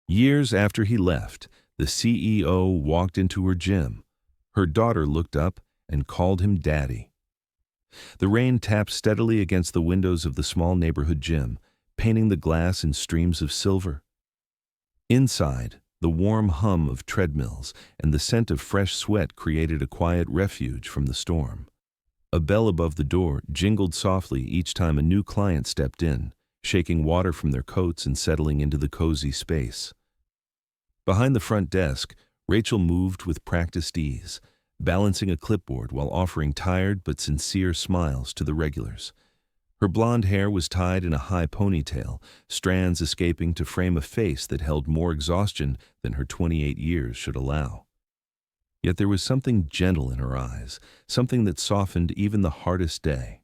Years after he left, the CEO walked into her gym. Her daughter looked up and called him Daddy. The rain tapped steadily against the windows of the small neighborhood gym, painting the glass in streams of silver. Inside, the warm hum of treadmills and the scent of fresh sweat created a quiet refuge from the storm. A bell above the door jingled softly each time a new client stepped in, shaking water from their coats and settling into the cozy space. Behind the front desk, Rachel moved with practiced ease, balancing a clipboard while offering tired but sincere smiles to the regulars. Her blonde hair was tied in a high ponytail, strands escaping to frame a face that held more exhaustion than her 28 years should allow. Yet there was something gentle in her eyes, something that softened even the hardest day.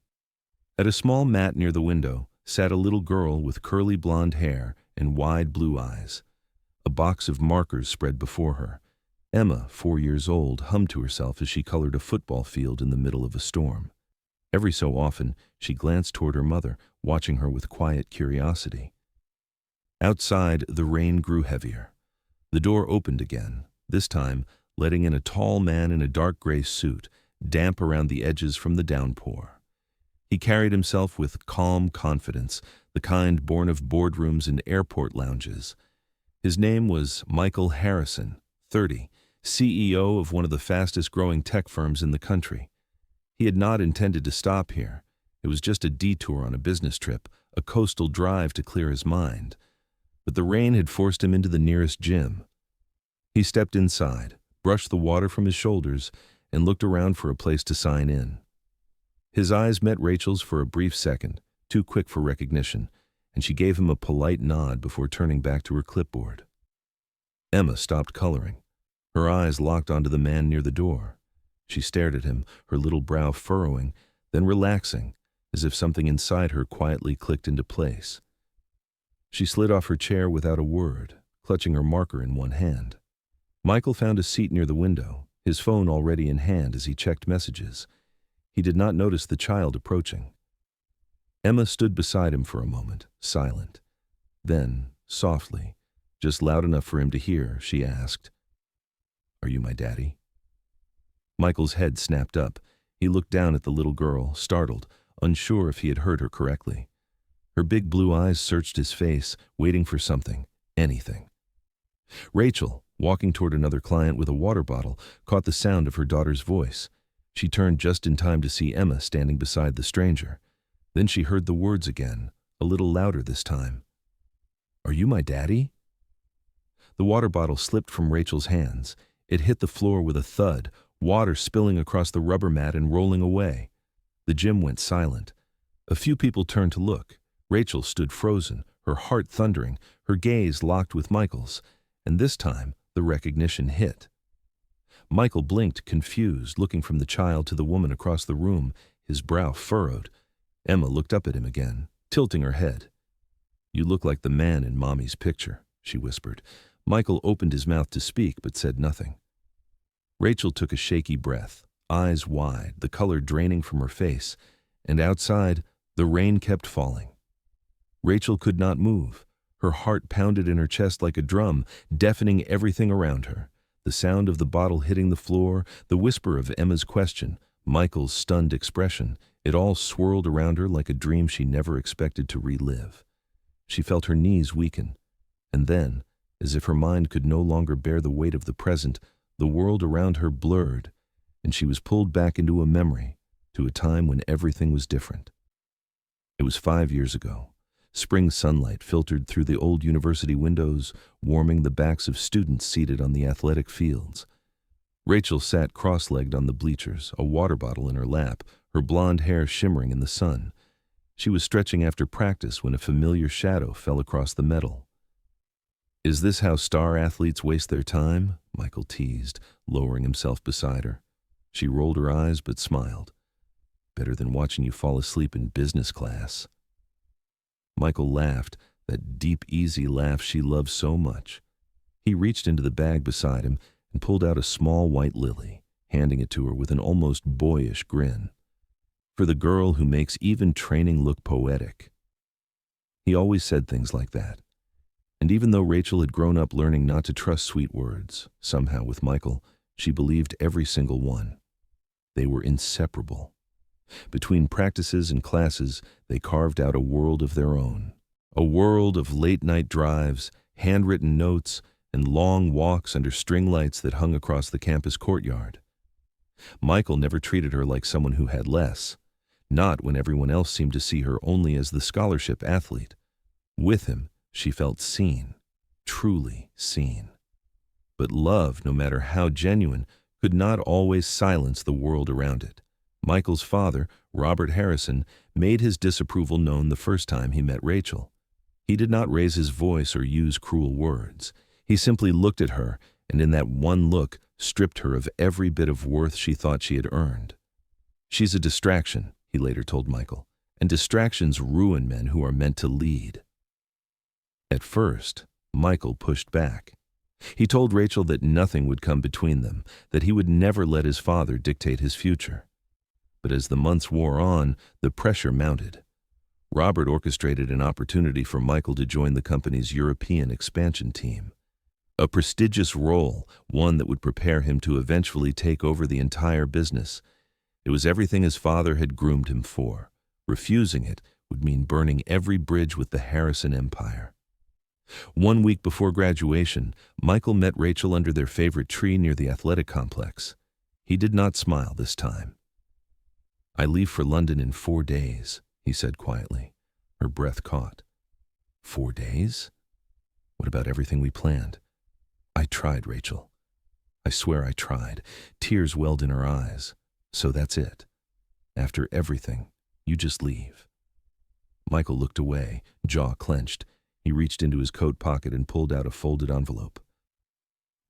At a small mat near the window sat a little girl with curly blonde hair and wide blue eyes. A box of markers spread before her. Emma, 4 years old, hummed to herself as she colored a football field in the middle of a storm. Every so often, she glanced toward her mother, watching her with quiet curiosity. Outside, the rain grew heavier. The door opened again, this time letting in a tall man in a dark gray suit, damp around the edges from the downpour. He carried himself with calm confidence, the kind born of boardrooms and airport lounges. His name was Michael Harrison, 30, CEO of one of the fastest-growing tech firms in the country. He had not intended to stop here. It was just a detour on a business trip, a coastal drive to clear his mind. But the rain had forced him into the nearest gym. He stepped inside, brushed the water from his shoulders, and looked around for a place to sign in. His eyes met Rachel's for a brief second, too quick for recognition, and she gave him a polite nod before turning back to her clipboard. Emma stopped coloring. Her eyes locked onto the man near the door. She stared at him, her little brow furrowing, then relaxing, as if something inside her quietly clicked into place. She slid off her chair without a word, clutching her marker in one hand. Michael found a seat near the window, his phone already in hand as he checked messages. He did not notice the child approaching. Emma stood beside him for a moment, silent. Then, softly, just loud enough for him to hear, she asked, "Are you my daddy?" Michael's head snapped up. He looked down at the little girl, startled, unsure if he had heard her correctly. Her big blue eyes searched his face, waiting for something, anything. Rachel, walking toward another client with a water bottle, caught the sound of her daughter's voice. She turned just in time to see Emma standing beside the stranger. Then she heard the words again, a little louder this time. "Are you my daddy?" The water bottle slipped from Rachel's hands. It hit the floor with a thud, water spilling across the rubber mat and rolling away. The gym went silent. A few people turned to look. Rachel stood frozen, her heart thundering, her gaze locked with Michael's, and this time the recognition hit. Michael blinked, confused, looking from the child to the woman across the room, his brow furrowed. Emma looked up at him again, tilting her head. "You look like the man in Mommy's picture," she whispered. Michael opened his mouth to speak but said nothing. Rachel took a shaky breath, eyes wide, the color draining from her face, and outside, the rain kept falling. Rachel could not move. Her heart pounded in her chest like a drum, deafening everything around her. The sound of the bottle hitting the floor, the whisper of Emma's question, Michael's stunned expression, it all swirled around her like a dream she never expected to relive. She felt her knees weaken, and then, as if her mind could no longer bear the weight of the present, the world around her blurred, and she was pulled back into a memory, to a time when everything was different. It was 5 years ago. Spring sunlight filtered through the old university windows, warming the backs of students seated on the athletic fields. Rachel sat cross-legged on the bleachers, a water bottle in her lap, her blonde hair shimmering in the sun. She was stretching after practice when a familiar shadow fell across the metal. "Is this how star athletes waste their time?" Michael teased, lowering himself beside her. She rolled her eyes but smiled. "Better than watching you fall asleep in business class." Michael laughed, that deep, easy laugh she loved so much. He reached into the bag beside him and pulled out a small white lily, handing it to her with an almost boyish grin. "For the girl who makes even training look poetic." He always said things like that. And even though Rachel had grown up learning not to trust sweet words, somehow with Michael, she believed every single one. They were inseparable. Between practices and classes, they carved out a world of their own. A world of late-night drives, handwritten notes, and long walks under string lights that hung across the campus courtyard. Michael never treated her like someone who had less, not when everyone else seemed to see her only as the scholarship athlete. With him, she felt seen, truly seen. But love, no matter how genuine, could not always silence the world around it. Michael's father, Robert Harrison, made his disapproval known the first time he met Rachel. He did not raise his voice or use cruel words. He simply looked at her, and in that one look, stripped her of every bit of worth she thought she had earned. "She's a distraction," he later told Michael, "and distractions ruin men who are meant to lead." At first, Michael pushed back. He told Rachel that nothing would come between them, that he would never let his father dictate his future. But as the months wore on, the pressure mounted. Robert orchestrated an opportunity for Michael to join the company's European expansion team. A prestigious role, one that would prepare him to eventually take over the entire business. It was everything his father had groomed him for. Refusing it would mean burning every bridge with the Harrison empire. 1 week before graduation, Michael met Rachel under their favorite tree near the athletic complex. He did not smile this time. "I leave for London in 4 days," he said quietly. Her breath caught. 4 days? What about everything we planned? "I tried, Rachel. I swear I tried." Tears welled in her eyes. "So that's it. After everything, you just leave." Michael looked away, jaw clenched. He reached into his coat pocket and pulled out a folded envelope.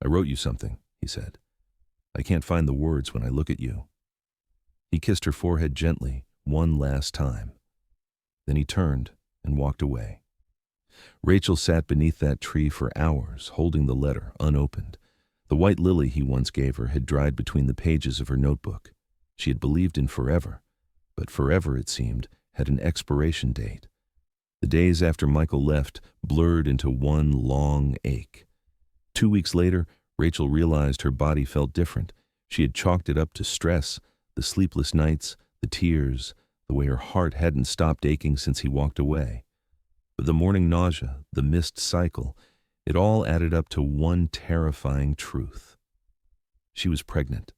"I wrote you something," he said. "I can't find the words when I look at you." He kissed her forehead gently, one last time. Then he turned and walked away. Rachel sat beneath that tree for hours, holding the letter unopened. The white lily he once gave her had dried between the pages of her notebook. She had believed in forever, but forever, it seemed, had an expiration date. The days after Michael left blurred into one long ache. 2 weeks later, Rachel realized her body felt different. She had chalked it up to stress, the sleepless nights, the tears, the way her heart hadn't stopped aching since he walked away. But the morning nausea, the missed cycle, it all added up to one terrifying truth. She was pregnant.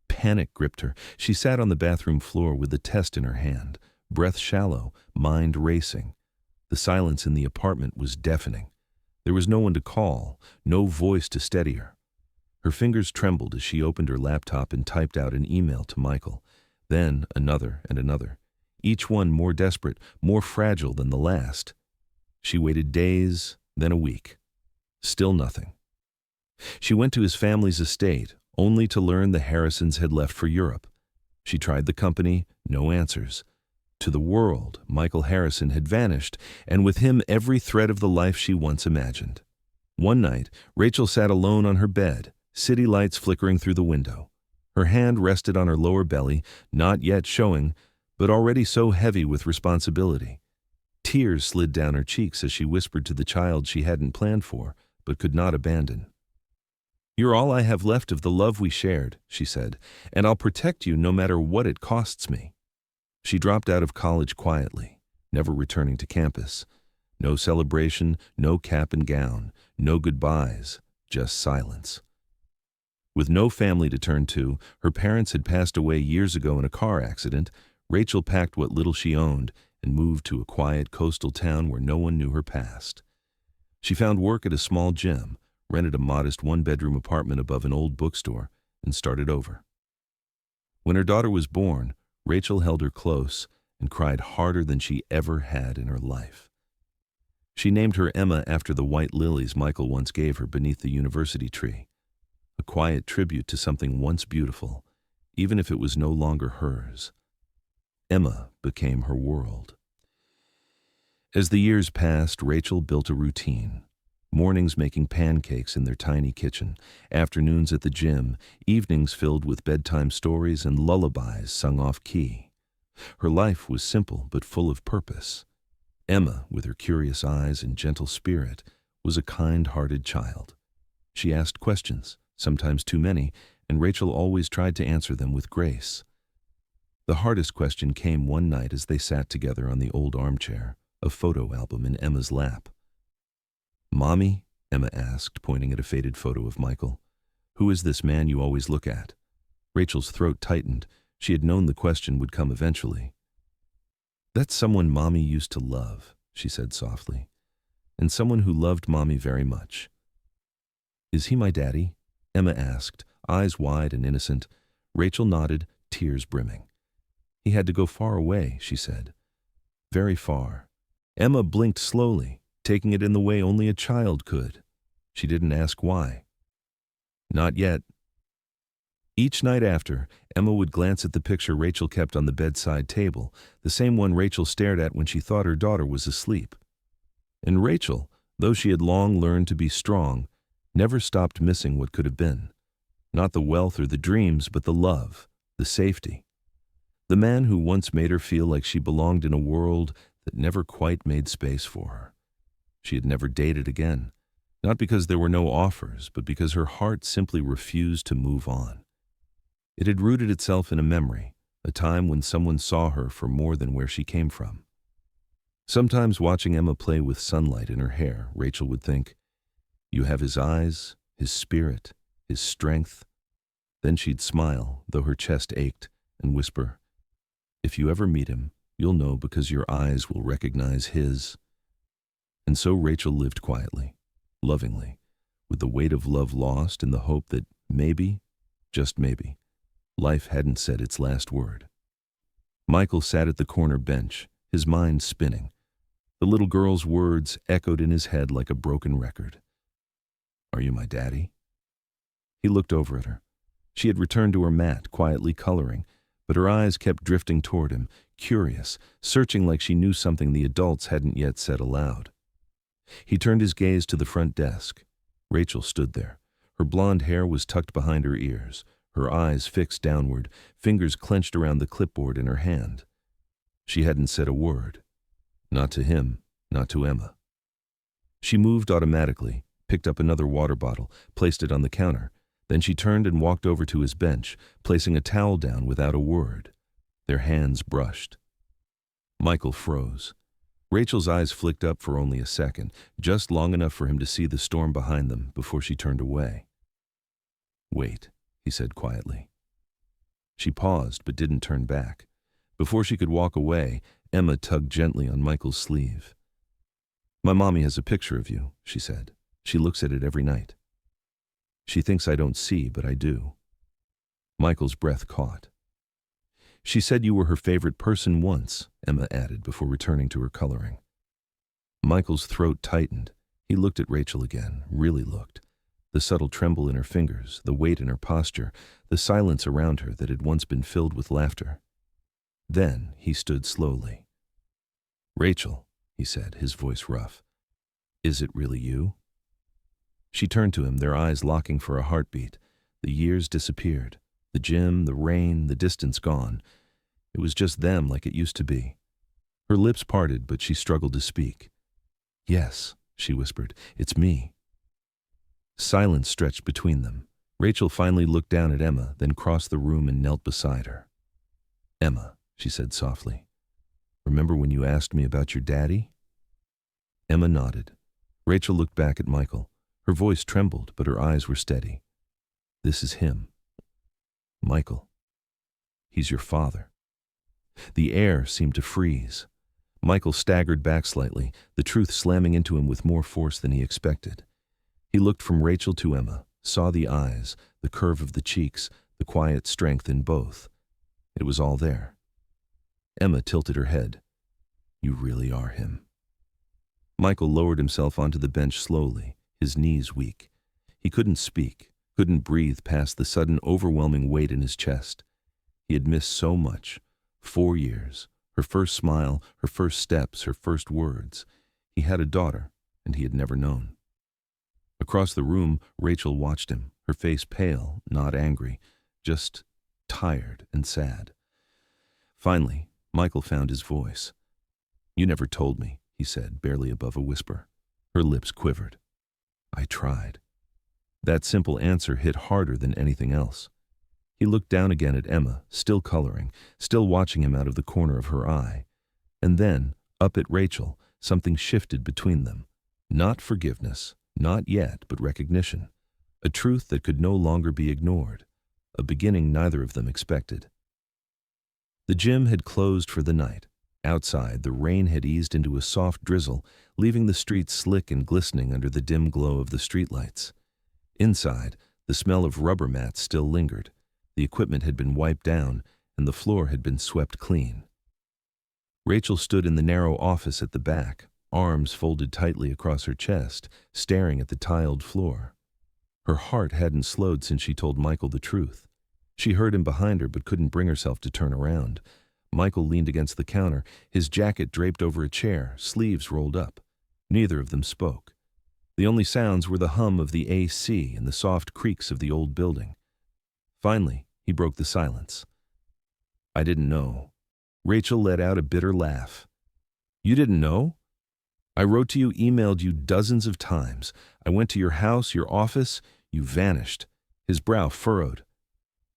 Panic gripped her. She sat on the bathroom floor with the test in her hand, breath shallow, mind racing. The silence in the apartment was deafening. There was no one to call, no voice to steady her. Her fingers trembled as she opened her laptop and typed out an email to Michael. Then another and another, each one more desperate, more fragile than the last. She waited days, then a week. Still nothing. She went to his family's estate, only to learn the Harrisons had left for Europe. She tried the company, no answers. To the world, Michael Harrison had vanished, and with him every thread of the life she once imagined. One night, Rachel sat alone on her bed, city lights flickering through the window. Her hand rested on her lower belly, not yet showing, but already so heavy with responsibility. Tears slid down her cheeks as she whispered to the child she hadn't planned for, but could not abandon. "You're all I have left of the love we shared," she said, "and I'll protect you no matter what it costs me." She dropped out of college quietly, never returning to campus. No celebration, no cap and gown, no goodbyes, just silence. With no family to turn to, her parents had passed away years ago in a car accident. Rachel packed what little she owned and moved to a quiet coastal town where no one knew her past. She found work at a small gym, rented a modest one-bedroom apartment above an old bookstore, and started over. When her daughter was born, Rachel held her close and cried harder than she ever had in her life. She named her Emma after the white lilies Michael once gave her beneath the university tree, a quiet tribute to something once beautiful, even if it was no longer hers. Emma became her world. As the years passed, Rachel built a routine. Mornings making pancakes in their tiny kitchen, afternoons at the gym, evenings filled with bedtime stories and lullabies sung off-key. Her life was simple but full of purpose. Emma, with her curious eyes and gentle spirit, was a kind-hearted child. She asked questions, sometimes too many, and Rachel always tried to answer them with grace. The hardest question came one night as they sat together on the old armchair, a photo album in Emma's lap. "Mommy," Emma asked, pointing at a faded photo of Michael, "who is this man you always look at?" Rachel's throat tightened. She had known the question would come eventually. "That's someone Mommy used to love," she said softly, "and someone who loved Mommy very much." "Is he my daddy?" Emma asked, eyes wide and innocent. Rachel nodded, tears brimming. "He had to go far away," she said. "Very far." Emma blinked slowly, taking it in the way only a child could. She didn't ask why. "Not yet." Each night after, Emma would glance at the picture Rachel kept on the bedside table, the same one Rachel stared at when she thought her daughter was asleep. And Rachel, though she had long learned to be strong, never stopped missing what could have been. Not the wealth or the dreams, but the love, the safety. The man who once made her feel like she belonged in a world that never quite made space for her. She had never dated again, not because there were no offers, but because her heart simply refused to move on. It had rooted itself in a memory, a time when someone saw her for more than where she came from. Sometimes watching Emma play with sunlight in her hair, Rachel would think, "You have his eyes, his spirit, his strength." Then she'd smile, though her chest ached, and whisper, "If you ever meet him, you'll know because your eyes will recognize his." And so Rachel lived quietly, lovingly, with the weight of love lost in the hope that maybe, just maybe, life hadn't said its last word. Michael sat at the corner bench, his mind spinning. The little girl's words echoed in his head like a broken record. "Are you my daddy?" He looked over at her. She had returned to her mat, quietly coloring, but her eyes kept drifting toward him, curious, searching like she knew something the adults hadn't yet said aloud. He turned his gaze to the front desk. Rachel stood there. Her blonde hair was tucked behind her ears, her eyes fixed downward, fingers clenched around the clipboard in her hand. She hadn't said a word. Not to him, not to Emma. She moved automatically, picked up another water bottle, placed it on the counter. Then she turned and walked over to his bench, placing a towel down without a word. Their hands brushed. Michael froze. Rachel's eyes flicked up for only a second, just long enough for him to see the storm behind them before she turned away. "Wait," he said quietly. She paused but didn't turn back. Before she could walk away, Emma tugged gently on Michael's sleeve. "My mommy has a picture of you," she said. "She looks at it every night. She thinks I don't see, but I do." Michael's breath caught. "She said you were her favorite person once," Emma added before returning to her coloring. Michael's throat tightened. He looked at Rachel again, really looked. The subtle tremble in her fingers, the weight in her posture, the silence around her that had once been filled with laughter. Then he stood slowly. "Rachel," he said, his voice rough, "is it really you?" She turned to him, their eyes locking for a heartbeat. The years disappeared. The gym, the rain, the distance gone. It was just them like it used to be. Her lips parted, but she struggled to speak. "Yes," she whispered, "it's me." Silence stretched between them. Rachel finally looked down at Emma, then crossed the room and knelt beside her. "Emma," she said softly, "remember when you asked me about your daddy?" Emma nodded. Rachel looked back at Michael. Her voice trembled, but her eyes were steady. "This is him. Michael. He's your father." The air seemed to freeze. Michael staggered back slightly, the truth slamming into him with more force than he expected. He looked from Rachel to Emma, saw the eyes, the curve of the cheeks, the quiet strength in both. It was all there. Emma tilted her head. "You really are him." Michael lowered himself onto the bench slowly, his knees weak. He couldn't speak, couldn't breathe past the sudden overwhelming weight in his chest. He had missed so much. 4 years, her first smile, her first steps, her first words. He had a daughter, and he had never known. Across the room, Rachel watched him, her face pale, not angry, just tired and sad. Finally, Michael found his voice. "You never told me," he said, barely above a whisper. Her lips quivered. I tried. That simple answer hit harder than anything else. He looked down again at Emma, still coloring, still watching him out of the corner of her eye. And then, up at Rachel, something shifted between them. Not forgiveness, not yet, but recognition. A truth that could no longer be ignored. A beginning neither of them expected. The gym had closed for the night. Outside, the rain had eased into a soft drizzle, leaving the streets slick and glistening under the dim glow of the streetlights. Inside, the smell of rubber mats still lingered. The equipment had been wiped down, and the floor had been swept clean. Rachel stood in the narrow office at the back, arms folded tightly across her chest, staring at the tiled floor. Her heart hadn't slowed since she told Michael the truth. She heard him behind her but couldn't bring herself to turn around. Michael leaned against the counter, his jacket draped over a chair, sleeves rolled up. Neither of them spoke. The only sounds were the hum of the AC and the soft creaks of the old building. Finally, he broke the silence. I didn't know. Rachel let out a bitter laugh. You didn't know? I wrote to you, emailed you dozens of times. I went to your house, your office. You vanished. His brow furrowed.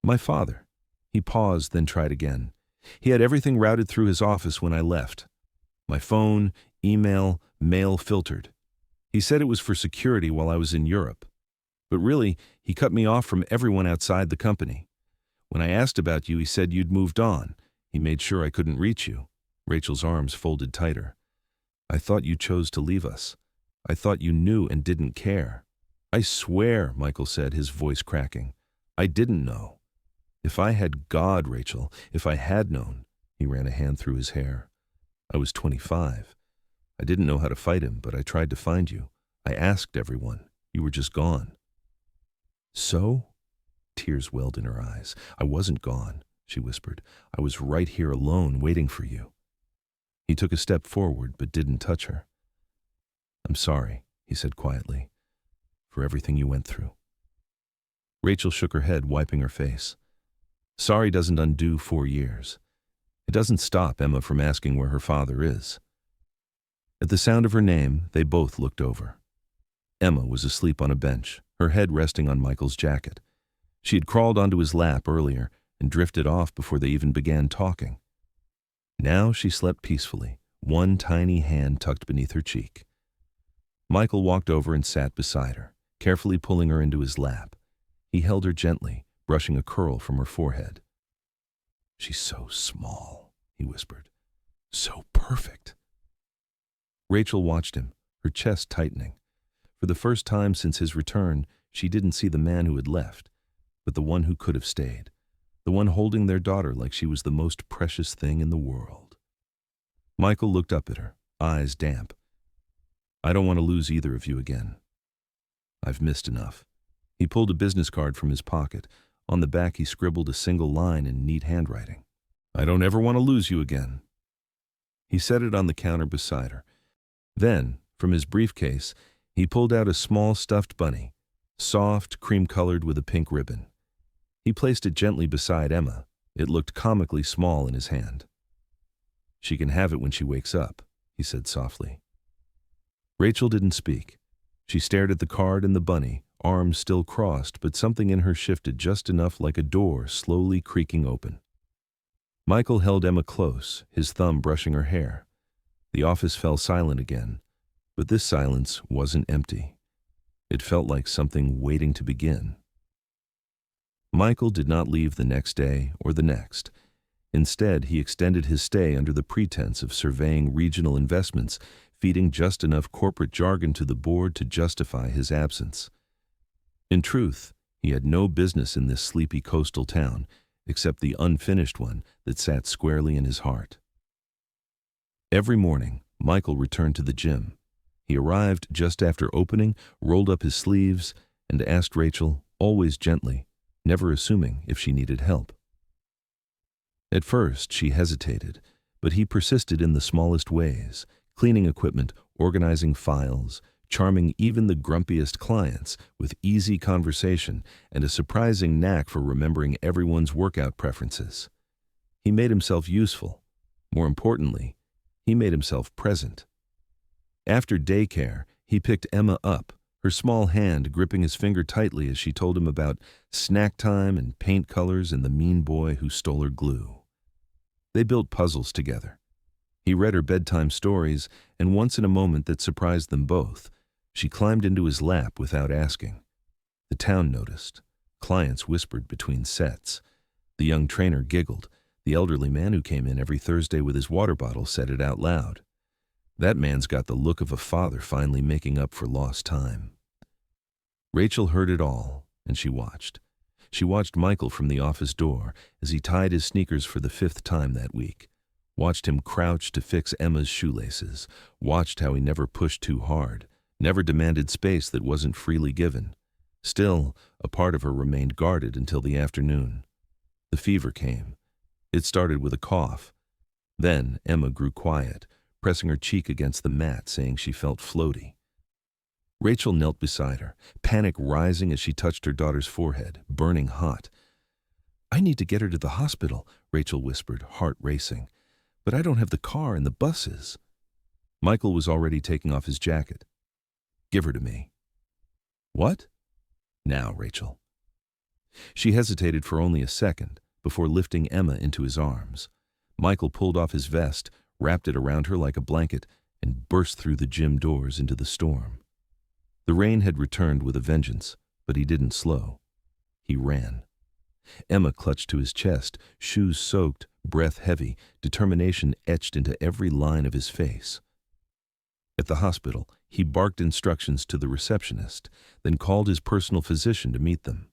My father. He paused, then tried again. He had everything routed through his office when I left. My phone, email, mail filtered. He said it was for security while I was in Europe. But really, he cut me off from everyone outside the company. When I asked about you, he said you'd moved on. He made sure I couldn't reach you. Rachel's arms folded tighter. I thought you chose to leave us. I thought you knew and didn't care. I swear, Michael said, his voice cracking. I didn't know. If I had God, Rachel, if I had known. He ran a hand through his hair. I was 25. I didn't know how to fight him, but I tried to find you. I asked everyone. You were just gone. So? Tears welled in her eyes. I wasn't gone, she whispered. I was right here alone, waiting for you. He took a step forward, but didn't touch her. I'm sorry, he said quietly, for everything you went through. Rachel shook her head, wiping her face. Sorry doesn't undo 4 years. It doesn't stop Emma from asking where her father is. At the sound of her name, they both looked over. Emma was asleep on a bench, her head resting on Michael's jacket. She had crawled onto his lap earlier and drifted off before they even began talking. Now she slept peacefully, one tiny hand tucked beneath her cheek. Michael walked over and sat beside her, carefully pulling her into his lap. He held her gently, brushing a curl from her forehead. She's so small, he whispered. So perfect. Rachel watched him, her chest tightening. For the first time since his return, she didn't see the man who had left, but the one who could have stayed. The one holding their daughter like she was the most precious thing in the world. Michael looked up at her, eyes damp. I don't want to lose either of you again. I've missed enough. He pulled a business card from his pocket. On the back he scribbled a single line in neat handwriting. I don't ever want to lose you again. He set it on the counter beside her. Then, from his briefcase, he pulled out a small stuffed bunny, soft, cream-colored with a pink ribbon. He placed it gently beside Emma. It looked comically small in his hand. She can have it when she wakes up, he said softly. Rachel didn't speak. She stared at the card and the bunny, arms still crossed, but something in her shifted just enough like a door slowly creaking open. Michael held Emma close, his thumb brushing her hair. The office fell silent again, but this silence wasn't empty. It felt like something waiting to begin. Michael did not leave the next day or the next. Instead, he extended his stay under the pretense of surveying regional investments, feeding just enough corporate jargon to the board to justify his absence. In truth, he had no business in this sleepy coastal town, except the unfinished one that sat squarely in his heart. Every morning, Michael returned to the gym. He arrived just after opening, rolled up his sleeves, and asked Rachel, always gently, never assuming if she needed help. At first, she hesitated, but he persisted in the smallest ways, cleaning equipment, organizing files, charming even the grumpiest clients with easy conversation and a surprising knack for remembering everyone's workout preferences. He made himself useful. More importantly, he made himself present. After daycare, he picked Emma up, her small hand gripping his finger tightly as she told him about snack time and paint colors and the mean boy who stole her glue. They built puzzles together. He read her bedtime stories, and once in a moment that surprised them both, she climbed into his lap without asking. The town noticed. Clients whispered between sets. The young trainer giggled. The elderly man who came in every Thursday with his water bottle said it out loud. That man's got the look of a father finally making up for lost time. Rachel heard it all, and she watched. She watched Michael from the office door as he tied his sneakers for the 5th time that week. Watched him crouch to fix Emma's shoelaces. Watched how he never pushed too hard, never demanded space that wasn't freely given. Still, a part of her remained guarded until the afternoon. The fever came. It started with a cough. Then Emma grew quiet, pressing her cheek against the mat, saying she felt floaty. Rachel knelt beside her, panic rising as she touched her daughter's forehead, burning hot. "I need to get her to the hospital," Rachel whispered, heart racing. "But I don't have the car and the buses." Michael was already taking off his jacket. "Give her to me." "What?" "Now, Rachel." She hesitated for only a second before lifting Emma into his arms. Michael pulled off his vest, wrapped it around her like a blanket, and burst through the gym doors into the storm. The rain had returned with a vengeance, but he didn't slow. He ran. Emma clutched to his chest, shoes soaked, breath heavy, determination etched into every line of his face. At the hospital, he barked instructions to the receptionist, then called his personal physician to meet them.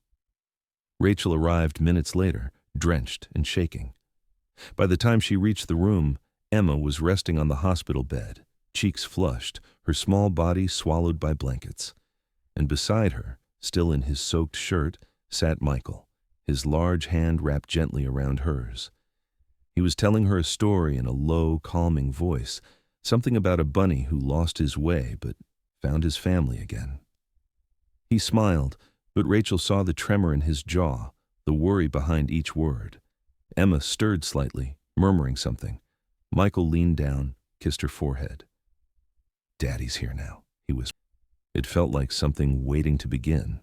Rachel arrived minutes later, drenched and shaking. By the time she reached the room, Emma was resting on the hospital bed, cheeks flushed, her small body swallowed by blankets. And beside her, still in his soaked shirt, sat Michael, his large hand wrapped gently around hers. He was telling her a story in a low, calming voice, something about a bunny who lost his way but found his family again. He smiled, but Rachel saw the tremor in his jaw, the worry behind each word. Emma stirred slightly, murmuring something. Michael leaned down, kissed her forehead. "Daddy's here now," he whispered. It felt like something waiting to begin.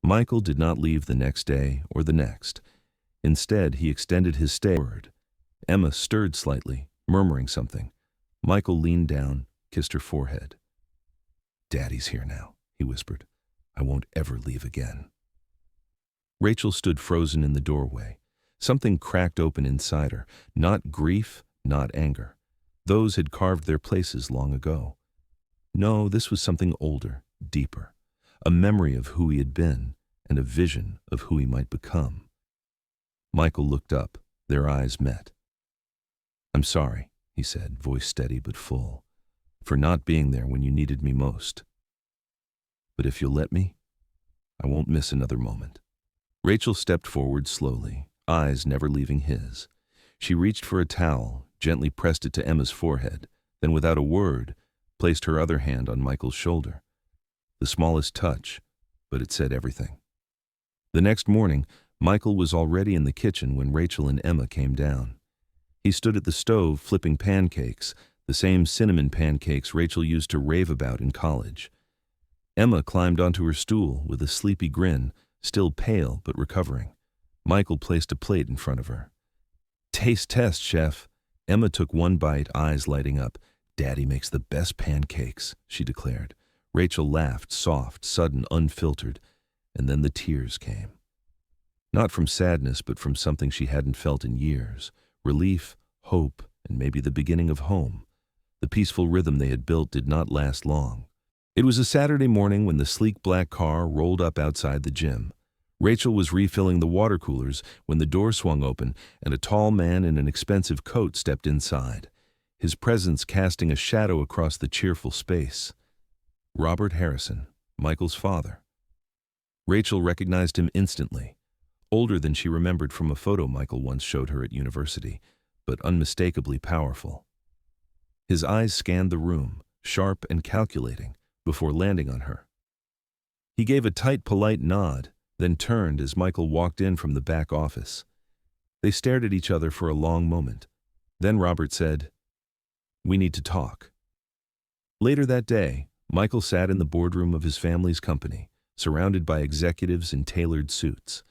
Michael did not leave the next day or the next. Instead, he extended his stay. Emma stirred slightly, murmuring something. Michael leaned down, kissed her forehead. "Daddy's here now," he whispered. "I won't ever leave again." Rachel stood frozen in the doorway. Something cracked open inside her, not grief, not anger. Those had carved their places long ago. No, this was something older, deeper, a memory of who he had been and a vision of who he might become. Michael looked up. Their eyes met. "I'm sorry," he said, voice steady but full, "for not being there when you needed me most. But if you'll let me, I won't miss another moment." Rachel stepped forward slowly, eyes never leaving his. She reached for a towel, gently pressed it to Emma's forehead, then without a word, placed her other hand on Michael's shoulder. The smallest touch, but it said everything. The next morning, Michael was already in the kitchen when Rachel and Emma came down. He stood at the stove flipping pancakes, the same cinnamon pancakes Rachel used to rave about in college. Emma climbed onto her stool with a sleepy grin, still pale but recovering. Michael placed a plate in front of her. "Taste test, chef." Emma took one bite, eyes lighting up. "Daddy makes the best pancakes," she declared. Rachel laughed, soft, sudden, unfiltered, and then the tears came. Not from sadness, but from something she hadn't felt in years. Relief, hope, and maybe the beginning of home. The peaceful rhythm they had built did not last long. It was a Saturday morning when the sleek black car rolled up outside the gym. Rachel was refilling the water coolers when the door swung open and a tall man in an expensive coat stepped inside, his presence casting a shadow across the cheerful space. Robert Harrison, Michael's father. Rachel recognized him instantly. Older than she remembered from a photo Michael once showed her at university, but unmistakably powerful. His eyes scanned the room, sharp and calculating, before landing on her. He gave a tight, polite nod, then turned as Michael walked in from the back office. They stared at each other for a long moment. Then Robert said, "We need to talk." Later that day, Michael sat in the boardroom of his family's company, surrounded by executives in tailored suits.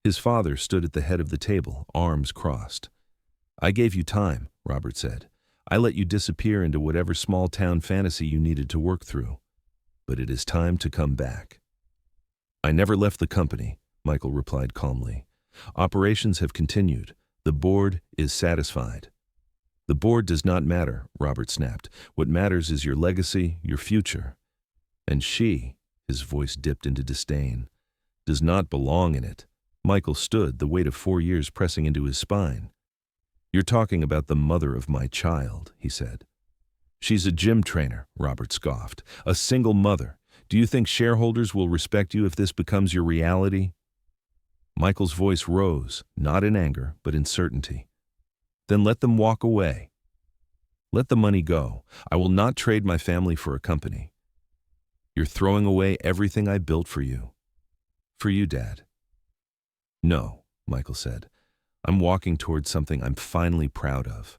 His father stood at the head of the table, arms crossed. "I gave you time," Robert said. "I let you disappear into whatever small-town fantasy you needed to work through. But it is time to come back." "I never left the company," Michael replied calmly. "Operations have continued. The board is satisfied." "The board does not matter," Robert snapped. "What matters is your legacy, your future. And she," his voice dipped into disdain, "does not belong in it." Michael stood, the weight of 4 years pressing into his spine. "You're talking about the mother of my child," he said. "She's a gym trainer," Robert scoffed. "A single mother. Do you think shareholders will respect you if this becomes your reality?" Michael's voice rose, not in anger, but in certainty. "Then let them walk away. Let the money go. I will not trade my family for a company. You're throwing away everything I built for you. For you, Dad." "No," Michael said. "I'm walking towards something I'm finally proud of."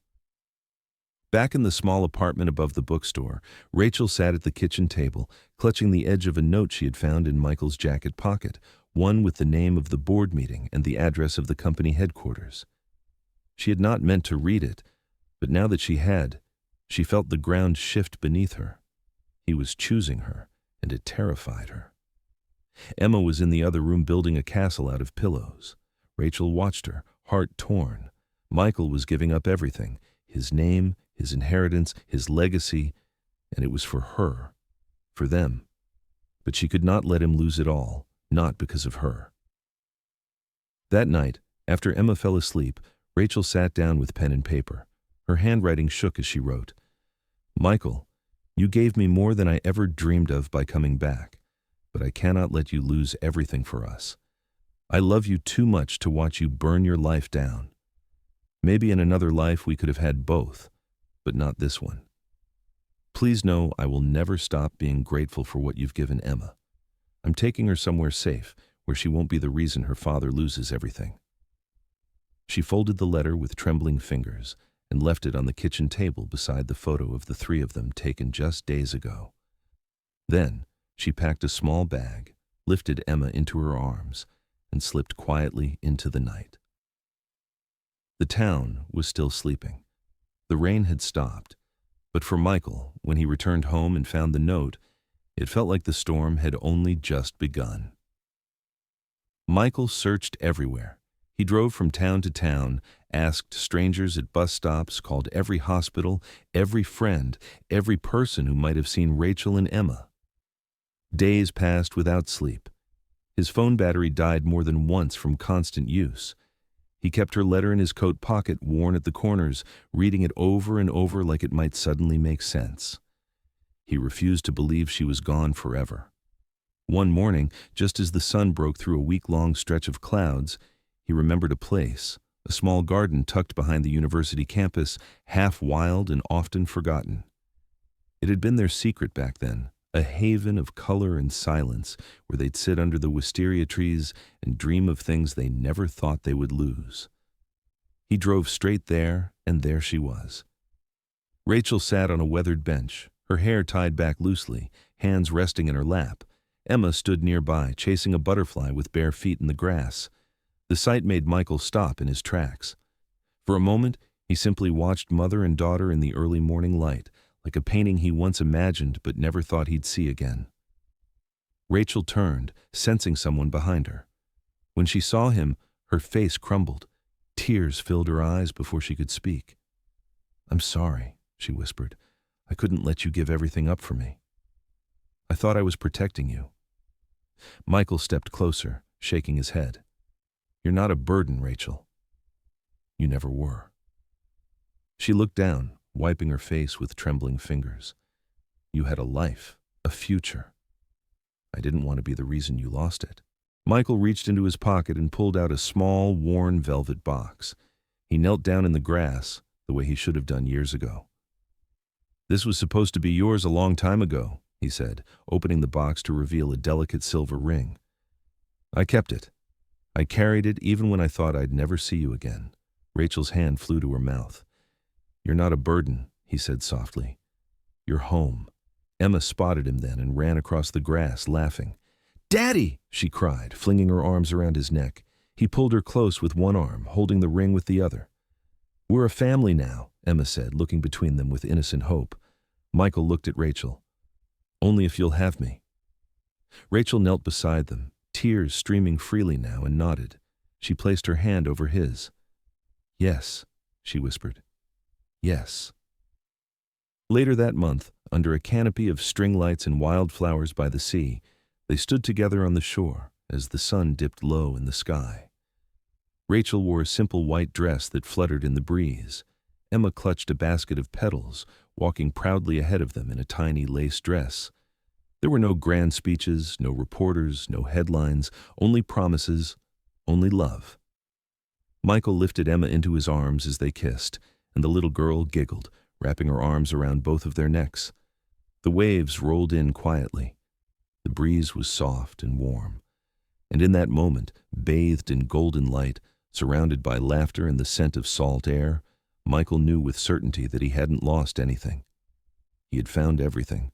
Back in the small apartment above the bookstore, Rachel sat at the kitchen table, clutching the edge of a note she had found in Michael's jacket pocket, one with the name of the board meeting and the address of the company headquarters. She had not meant to read it, but now that she had, she felt the ground shift beneath her. He was choosing her, and it terrified her. Emma was in the other room building a castle out of pillows. Rachel watched her, heart torn. Michael was giving up everything, his name, his inheritance, his legacy, and it was for her, for them. But she could not let him lose it all, not because of her. That night, after Emma fell asleep, Rachel sat down with pen and paper. Her handwriting shook as she wrote, "Michael, you gave me more than I ever dreamed of by coming back, but I cannot let you lose everything for us. I love you too much to watch you burn your life down. Maybe in another life we could have had both, but not this one. Please know I will never stop being grateful for what you've given Emma. I'm taking her somewhere safe, where she won't be the reason her father loses everything." She folded the letter with trembling fingers and left it on the kitchen table beside the photo of the three of them taken just days ago. Then she packed a small bag, lifted Emma into her arms, and slipped quietly into the night. The town was still sleeping. The rain had stopped, but for Michael, when he returned home and found the note, it felt like the storm had only just begun. Michael searched everywhere. He drove from town to town, asked strangers at bus stops, called every hospital, every friend, every person who might have seen Rachel and Emma. Days passed without sleep. His phone battery died more than once from constant use. He kept her letter in his coat pocket, worn at the corners, reading it over and over like it might suddenly make sense. He refused to believe she was gone forever. One morning, just as the sun broke through a week-long stretch of clouds, he remembered a place, a small garden tucked behind the university campus, half wild and often forgotten. It had been their secret back then, a haven of color and silence where they'd sit under the wisteria trees and dream of things they never thought they would lose. He drove straight there, and there she was. Rachel sat on a weathered bench, her hair tied back loosely, hands resting in her lap. Emma stood nearby, chasing a butterfly with bare feet in the grass. The sight made Michael stop in his tracks. For a moment, he simply watched mother and daughter in the early morning light, like a painting he once imagined but never thought he'd see again. Rachel turned, sensing someone behind her. When she saw him, her face crumbled. Tears filled her eyes before she could speak. "I'm sorry," she whispered. "I couldn't let you give everything up for me. I thought I was protecting you." Michael stepped closer, shaking his head. "You're not a burden, Rachel. You never were." She looked down, wiping her face with trembling fingers. "You had a life, a future. I didn't want to be the reason you lost it." Michael reached into his pocket and pulled out a small, worn velvet box. He knelt down in the grass, the way he should have done years ago. "This was supposed to be yours a long time ago," he said, opening the box to reveal a delicate silver ring. "I kept it. I carried it even when I thought I'd never see you again." Rachel's hand flew to her mouth. "You're not a burden," he said softly. "You're home, Emma spotted him then and ran across the grass, laughing. "Daddy!" she cried, flinging her arms around his neck. He pulled her close with one arm, holding the ring with the other. "We're a family now," Emma said, looking between them with innocent hope. Michael looked at Rachel. "Only if you'll have me." Rachel knelt beside them, tears streaming freely now, and nodded. She placed her hand over his. "Yes," she whispered. "Yes." Later that month, under a canopy of string lights and wildflowers by the sea, they stood together on the shore as the sun dipped low in the sky. Rachel wore a simple white dress that fluttered in the breeze. Emma clutched a basket of petals, walking proudly ahead of them in a tiny lace dress. There were no grand speeches, no reporters, no headlines, only promises, only love. Michael lifted Emma into his arms as they kissed, and the little girl giggled, wrapping her arms around both of their necks. The waves rolled in quietly. The breeze was soft and warm. And in that moment, bathed in golden light, surrounded by laughter and the scent of salt air, Michael knew with certainty that he hadn't lost anything. He had found everything.